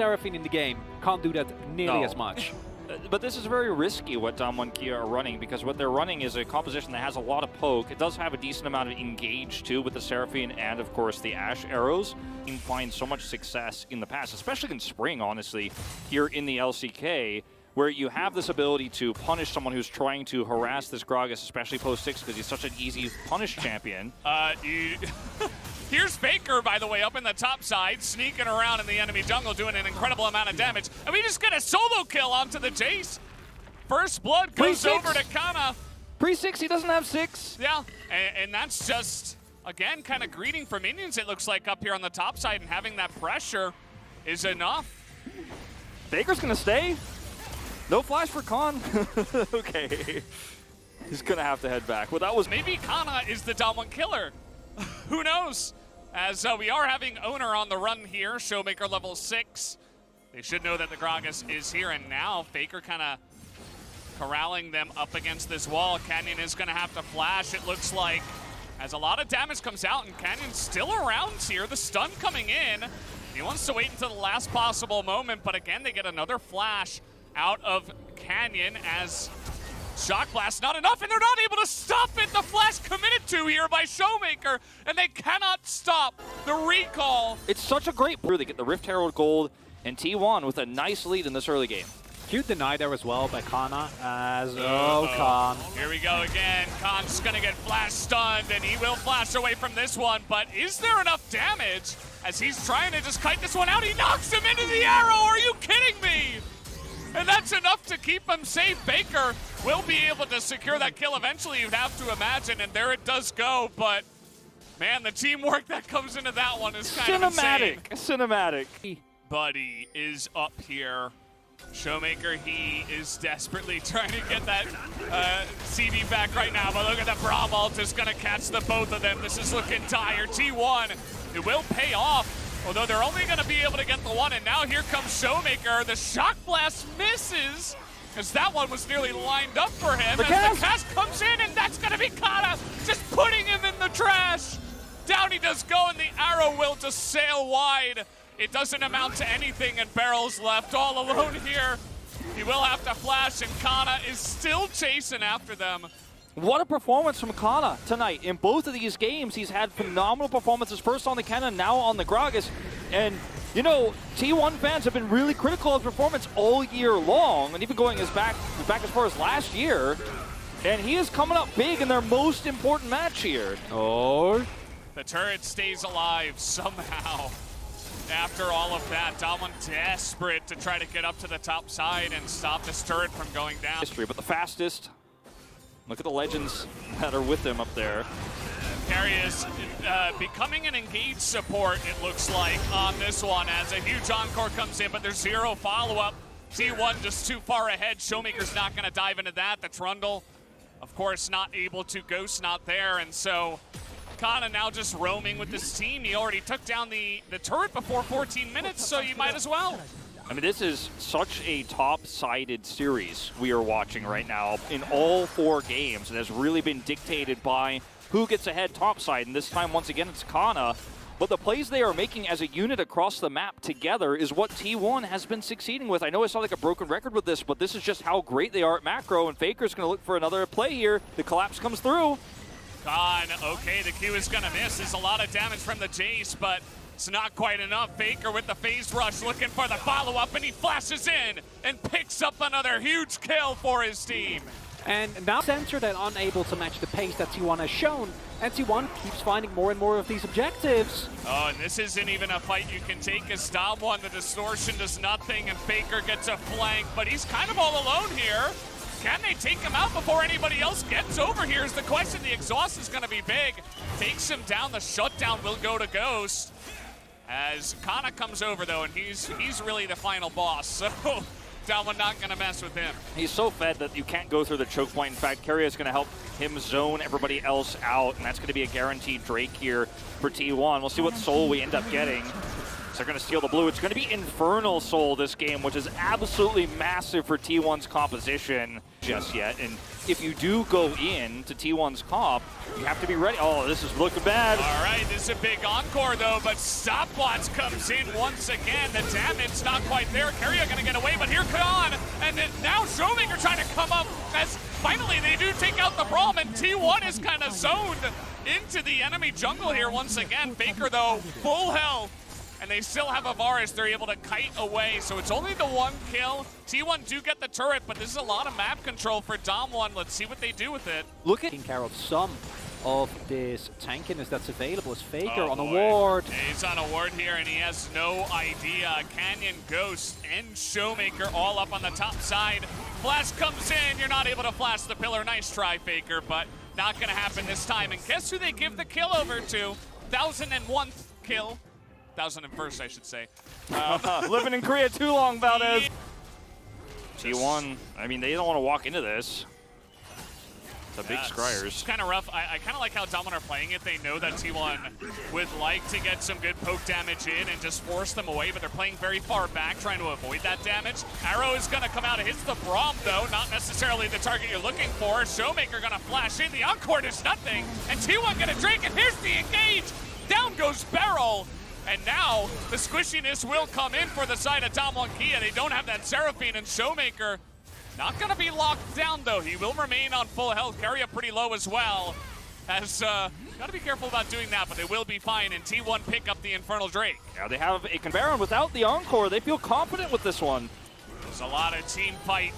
Seraphine in the game can't do that nearly as much. But this is very risky what DAMWON Kia are running, because what they're running is a composition that has a lot of poke. It does have a decent amount of engage too with the Seraphine and of course the Ashe arrows. You can find so much success in the past, especially in Spring, honestly, here in the LCK, where you have this ability to punish someone who's trying to harass this Gragas, especially post 6, because he's such an easy punish champion. Here's Faker, by the way, up in the top side, sneaking around in the enemy jungle, doing an incredible amount of damage. And we just get a solo kill onto the Jace. First blood goes over to Kana. Pre-6, he doesn't have 6. Yeah, and that's just, again, kind of greeting for minions, it looks like, up here on the top side, and having that pressure is enough. Faker's gonna stay. No flash for Khan. Okay. He's gonna have to head back. Well, that was... Maybe Kana is the DAMWON killer. Who knows? As we are having Owner on the run here, Showmaker level 6. They should know that the Gragas is here, and now Faker kind of corralling them up against this wall. Canyon is going to have to flash, it looks like, as a lot of damage comes out, and Canyon's still around here. The stun coming in. He wants to wait until the last possible moment, but again, they get another flash out of Canyon as Shock Blast not enough, and they're not able to stop it. The flash committed to here by Showmaker, and they cannot stop the recall. It's such a great brew. They get the Rift Herald Gold, and T1 with a nice lead in this early game. Cute deny there as well by Kana, as Khan. Here we go again. Khan's gonna get flash stunned, and he will flash away from this one, but is there enough damage? As he's trying to just kite this one out, he knocks him into the arrow. Are you kidding me? And that's enough to keep him safe. Baker will be able to secure that kill eventually, you'd have to imagine, and there it does go, but man, the teamwork that comes into that one is kind of insane. Cinematic. Buddy is up here. Showmaker, he is desperately trying to get that CD back right now, but look at the Braum ult is gonna catch the both of them. This is looking dire. T1, it will pay off. Although they're only going to be able to get the one, and now here comes Showmaker. The Shock Blast misses, because that one was nearly lined up for him. As the cast comes in, and that's going to be Kana, just putting him in the trash. Down he does go, and the arrow will just sail wide. It doesn't amount to anything, and Barrel's left all alone here. He will have to flash, and Kana is still chasing after them. What a performance from Kana tonight. In both of these games, he's had phenomenal performances, first on the Cannon, now on the Gragas. And, you know, T1 fans have been really critical of performance all year long, and even going back as far as last year. And he is coming up big in their most important match here. Oh. The turret stays alive somehow. After all of that, DAMWON desperate to try to get up to the top side and stop this turret from going down. History, but the fastest. Look at the legends that are with him up there. Carry is becoming an engaged support, it looks like, on this one, as a huge encore comes in, but there's zero follow-up. T1 just too far ahead. Showmaker's not going to dive into that. The Trundle, of course, not able to. Ghost not there, and so Kana now just roaming with this team. He already took down the turret before 14 minutes, so you might as well. I mean, this is such a top-sided series we are watching right now in all 4 games. It has really been dictated by who gets ahead topside, and this time, once again, it's Kana. But the plays they are making as a unit across the map together is what T1 has been succeeding with. I know I sound like a broken record with this, but this is just how great they are at macro, and Faker's going to look for another play here. The collapse comes through. Khan, okay, the Q is going to miss. There's a lot of damage from the Jace, but it's not quite enough. Faker with the phase rush looking for the follow-up, and he flashes in and picks up another huge kill for his team. And now censored and unable to match the pace that T1 has shown, and T1 keeps finding more and more of these objectives. Oh, and this isn't even a fight you can take as DAMWON. The distortion does nothing, and Faker gets a flank, but he's kind of all alone here. Can they take him out before anybody else gets over here is the question. The exhaust is going to be big. Takes him down. The shutdown will go to Ghost. As Kana comes over, though, and he's really the final boss, so DAMWON not going to mess with him. He's so fed that you can't go through the choke point. In fact, Keria is going to help him zone everybody else out, and that's going to be a guaranteed Drake here for T1. We'll see what soul we end up getting. So they're going to steal the blue. It's going to be Infernal Soul this game, which is absolutely massive for T1's composition. just yet. And if you do go in to T1's comp, you have to be ready. Oh, this is looking bad. All right, this is a big encore though, but Stopwatch comes in once again. The damage not quite there. Keria gonna get away, but here Gaon, and then now Showmaker trying to come up as finally they do take out the Braum, and T1 is kind of zoned into the enemy jungle here once again. Faker though, full health. And they still have Avaris. They're able to kite away, so it's only the one kill. T1 do get the turret, but this is a lot of map control for DAMWON. Let's see what they do with it. Look at taking care of some of this tankiness that's available as Faker on a ward. He's on a ward here, and he has no idea. Canyon, Ghost, and Showmaker all up on the top side. Flash comes in. You're not able to flash the pillar. Nice try, Faker, but not going to happen this time. And guess who they give the kill over to? 1001th kill. 1001st, I should say. Living in Korea too long, Valdez. T1, I mean, they don't want to walk into this. It's a big Scryers. It's kind of rough. I kind of like how DAMWON are playing it. They know that T1 would like to get some good poke damage in and just force them away, but they're playing very far back, trying to avoid that damage. Arrow is going to come out. It hits the Braum, though. Not necessarily the target you're looking for. Showmaker going to flash in. The Encore does nothing. And T1 going to drink, and here's the engage. Down goes Barrel. And now the squishiness will come in for the side of DAMWON Kia. They don't have that Seraphine, and Showmaker not going to be locked down, though. He will remain on full health. Keria pretty low as well. Has got to be careful about doing that, but they will be fine. And T1 pick up the Infernal Drake. Yeah, they have a Baron without the Encore. They feel confident with this one. There's a lot of team fight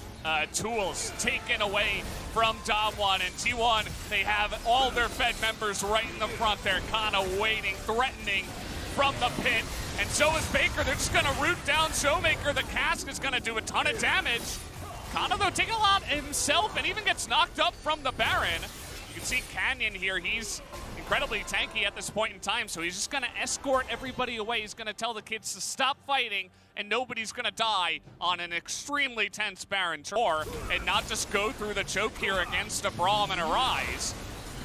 tools taken away from DAMWON, and T1, they have all their Fed members right in the front there, kind of waiting, threatening from the pit, and so is Baker. They're just going to root down Showmaker. The cask is going to do a ton of damage. Kana, though, taking a lot himself and even gets knocked up from the Baron. You can see Canyon here. He's incredibly tanky at this point in time, so he's just going to escort everybody away. He's going to tell the kids to stop fighting, and nobody's going to die on an extremely tense Baron tour, and not just go through the choke here against a Braum and a Rise.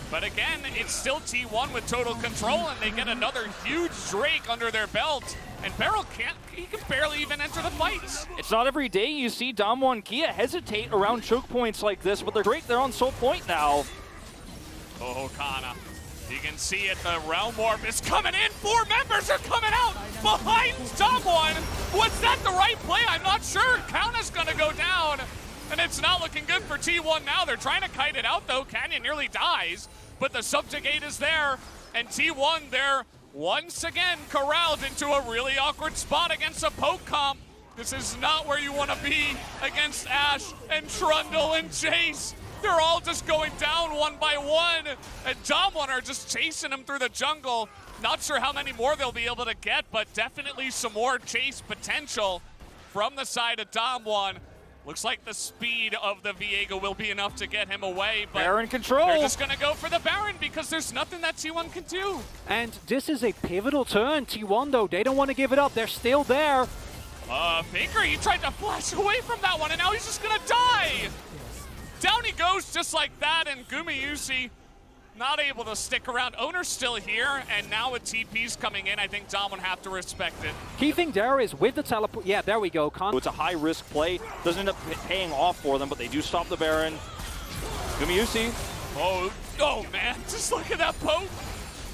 But again, it's still T1 with total control, and they get another huge Drake under their belt. And Beryl he can barely even enter the fights. It's not every day you see DAMWON Kia hesitate around choke points like this, but they're Drake, they're on soul point now. Oh, Kana. You can see it, the Realm Warp is coming in. 4 members are coming out behind DAMWON. Was that the right play? I'm not sure. Kana's gonna go down. And it's not looking good for T1 now. They're trying to kite it out, though. Canyon nearly dies, but the Subjugate is there. And T1, they're once again corralled into a really awkward spot against a poke comp. This is not where you want to be against Ashe and Trundle and Chase. They're all just going down one by one. And DAMWON are just chasing them through the jungle. Not sure how many more they'll be able to get, but definitely some more chase potential from the side of DAMWON. Looks like the speed of the Viego will be enough to get him away, but Baron control. They're just going to go for the Baron because there's nothing that T1 can do. And this is a pivotal turn. T1, though, they don't want to give it up. They're still there. Faker, he tried to flash away from that one, and now he's just going to die. Down he goes just like that, and Gumayusi not able to stick around. Owner's still here, and now with TP's coming in, I think DAMWON have to respect it. Key thing there is with the teleport. Yeah, there we go. It's a high-risk play. Doesn't end up paying off for them, but they do stop the Baron. Gumayusi. Oh man, just look at that poke.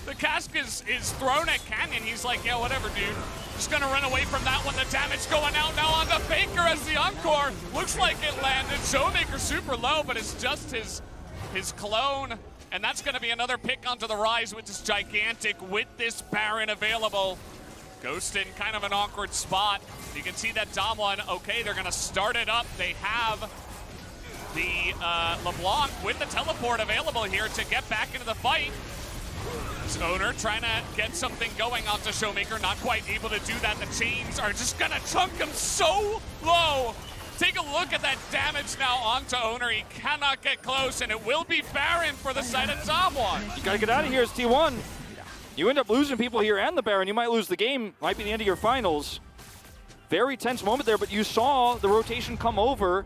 The cask is thrown at Canyon. He's like, yeah, whatever, dude. Just gonna run away from that one. The damage going out now onto Faker as the Encore. Looks like it landed. Showmaker super low, but it's just his clone. And that's going to be another pick onto the Rise, which is gigantic with this Baron available. Ghost in kind of an awkward spot. You can see that DAMWON, okay, they're going to start it up. They have the LeBlanc with the teleport available here to get back into the fight. This Owner trying to get something going onto Showmaker, not quite able to do that. The chains are just going to chunk him so low. Take a look at that damage now onto Owner. He cannot get close, and it will be Baron for the side of DAMWON. You gotta get out of here as T1. You end up losing people here and the Baron. You might lose the game. Might be the end of your finals. Very tense moment there, but you saw the rotation come over.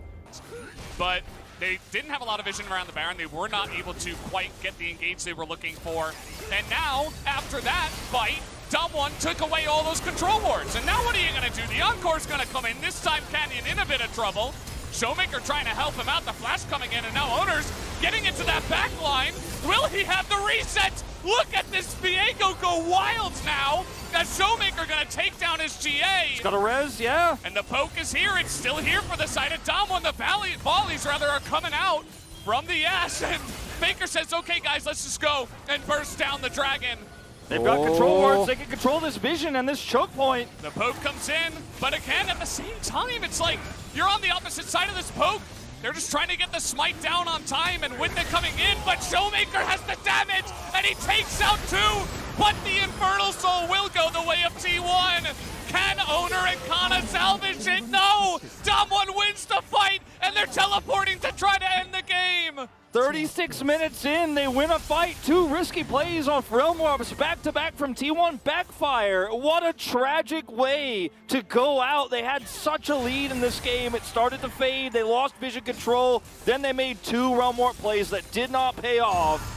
But they didn't have a lot of vision around the Baron. They were not able to quite get the engage they were looking for. And now, after that fight, DAMWON took away all those control wards. And now what are you going to do? The Encore's going to come in. This time Canyon in a bit of trouble. Showmaker trying to help him out, the flash coming in, and now Owners getting into that back line. Will he have the reset? Look at this Viego go wild now. As Showmaker gonna take down his GA. He's got a res, yeah. And the poke is here. It's still here for the side of DAMWON. The volleys rather are coming out from the S. And Faker says, okay, guys, let's just go and burst down the dragon. They've got control wards. They can control this vision and this choke point. The poke comes in, but again, at the same time, it's like you're on the opposite side of this poke. They're just trying to get the smite down on time and Winda coming in, but Showmaker has the damage, and he takes out 2, but the Infernal Soul will go the way of T1. Can Owner and Kana salvage it? No! DAMWON wins the fight, and they're teleporting to try to end the game. 36 minutes in, they win a fight. 2 risky plays on Realm Warps back-to-back from T1 backfire. What a tragic way to go out. They had such a lead in this game. It started to fade. They lost vision control. Then they made 2 Realm Warp plays that did not pay off.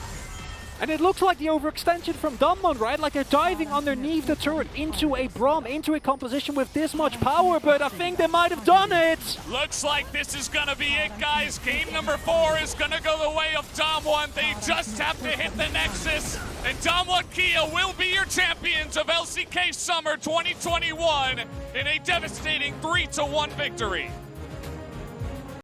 And it looks like the overextension from DAMWON, right? Like they're diving underneath the turret into a Braum, into a composition with this much power, but I think they might have done it. Looks like this is gonna be it, guys. Game number 4 is gonna go the way of DAMWON. They just have to hit the Nexus, and DAMWON Kia will be your champions of LCK Summer 2021 in a devastating 3-1 victory.